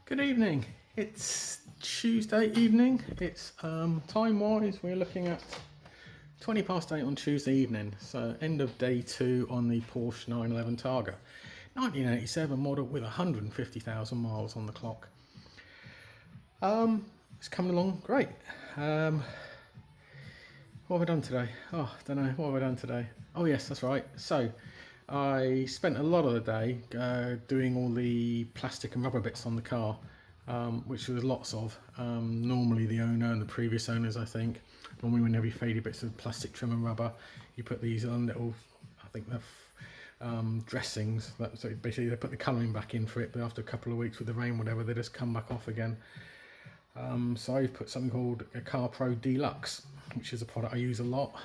Good evening. It's Tuesday evening. It's time-wise we're looking at 20 past 8 on Tuesday evening. So end of day 2 on the Porsche 911 Targa, 1987 model with 150,000 miles on the clock. It's coming along great. What have I done today? Oh, I don't know. What have I done today? Oh yes, that's right. So I spent a lot of the day doing all the plastic and rubber bits on the car, which there was lots of. Normally the owner and the previous owners, I think, normally when every faded bits of plastic trim and rubber, you put these on little, I think they're dressings. So basically they put the colouring back in for it, but after a couple of weeks with the rain, whatever, they just come back off again. So I've put something called a Car Pro Deluxe, which is a product I use a lot,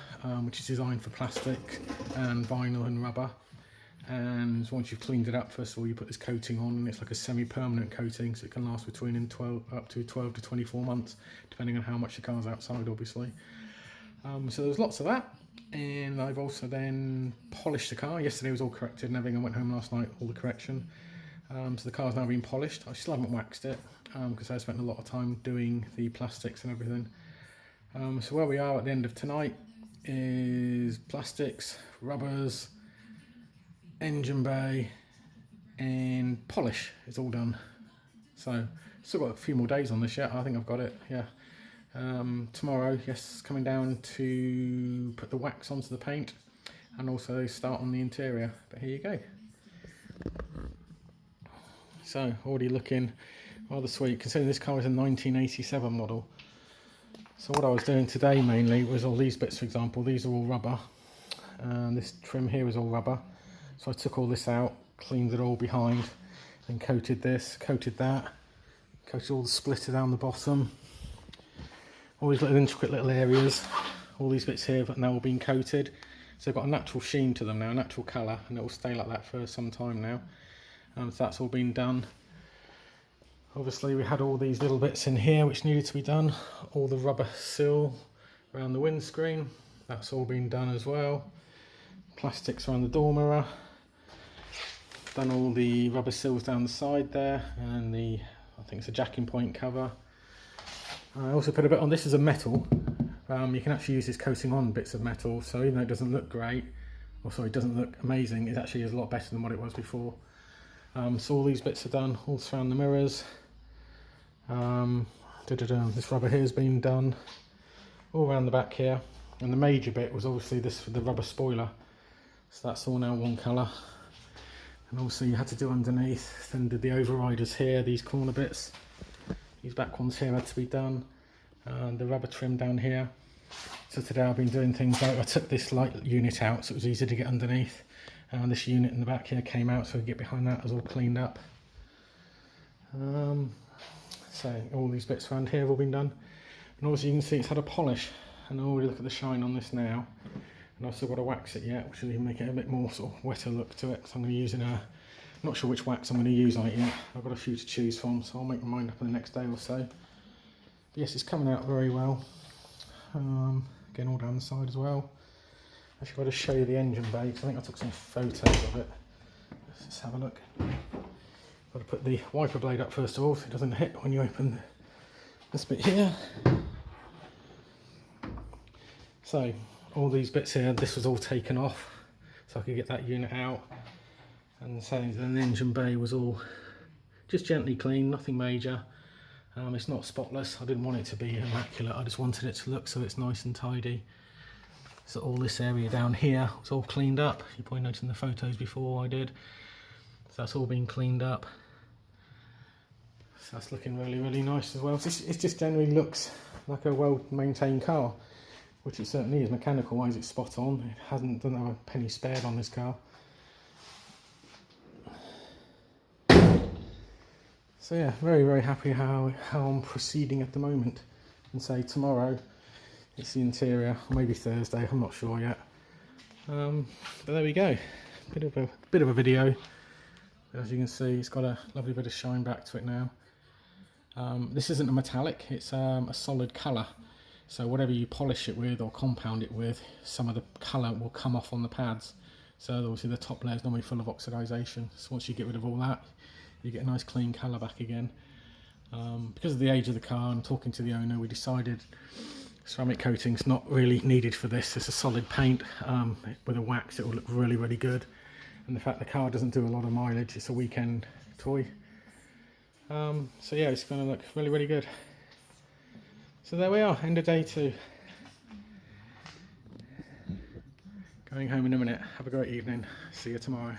which is designed for plastic and vinyl and rubber. And once you've cleaned it up, first of all you put this coating on, and it's like a semi-permanent coating, so it can last between up to 12 to 24 months, depending on how much the car's outside, obviously. So there's lots of that, and I've also then polished the car. Yesterday was all corrected and everything. I went home last night, all the correction. So the car's now been polished. I still haven't waxed it because I spent a lot of time doing the plastics and everything. So where we are at the end of tonight is plastics, rubbers, engine bay and polish. It's all done. So still got a few more days on this yet. I think I've got it, yeah. Tomorrow, yes, coming down to put the wax onto the paint and also start on the interior. But here you go. So already looking rather sweet, considering this car is a 1987 model. So what I was doing today mainly was all these bits. For example, these are all rubber, and this trim here is all rubber. So I took all this out, cleaned it all behind, then coated this, coated that, coated all the splitter down the bottom, all these little intricate little areas, all these bits here have now all been coated. So they've got a natural sheen to them now, a natural colour, and it will stay like that for some time now. So that's all been done. Obviously we had all these little bits in here which needed to be done. All the rubber seal around the windscreen, that's all been done as well. Plastics around the door mirror. Done all the rubber seals down the side there, and the, I think it's a jacking point cover. I also put a bit on, this is a metal. You can actually use this coating on bits of metal, so even though it doesn't look great, or sorry, it doesn't look amazing, it actually is a lot better than what it was before. So all these bits are done, all surround the mirrors. This rubber here has been done, all around the back here. And the major bit was obviously this, the rubber spoiler. So that's all now one colour. And also you had to do underneath, then did the overriders here, these corner bits. These back ones here had to be done. And the rubber trim down here. So today I've been doing things like I took this light unit out so it was easy to get underneath. And this unit in the back here came out, so we get behind that, it was all cleaned up. So all these bits around here have all been done. And obviously you can see it's had a polish. And already look at the shine on this now. And I've still got to wax it yet, which will even make it a bit more sort of wetter look to it. So I'm going to use I'm not sure which wax I'm going to use on it yet. I've got a few to choose from, so I'll make my mind up in the next day or so. But yes, it's coming out very well. Again, all down the side as well. Actually, I've got to show you the engine bay, because I think I took some photos of it. Let's just have a look. Got to put the wiper blade up first of all, so it doesn't hit when you open this bit here. So all these bits here, this was all taken off, so I could get that unit out. And so then the engine bay was all just gently clean, nothing major. It's not spotless. I didn't want it to be immaculate. I just wanted it to look so it's nice and tidy. So all this area down here was all cleaned up. You probably noticed in the photos before I did. So that's all been cleaned up. So that's looking really, really nice as well. It just generally looks like a well-maintained car, which it certainly is. Mechanical-wise, it's spot on. It doesn't have a penny spared on this car. So yeah, very, very happy how I'm proceeding at the moment. And say tomorrow, it's the interior, or maybe Thursday, I'm not sure yet. But there we go. Bit of a video. As you can see, it's got a lovely bit of shine back to it now. This isn't a metallic, it's a solid colour. So whatever you polish it with or compound it with, some of the colour will come off on the pads. So obviously the top layer is normally full of oxidisation. So once you get rid of all that, you get a nice clean colour back again. Because of the age of the car and talking to the owner, we decided ceramic coating's not really needed for this. It's a solid paint. With a wax it will look really, really good. And the fact the car doesn't do a lot of mileage, it's a weekend toy. So yeah, it's going to look really, really good. So there we are, end of day 2. Going home in a minute. Have a great evening. See you tomorrow.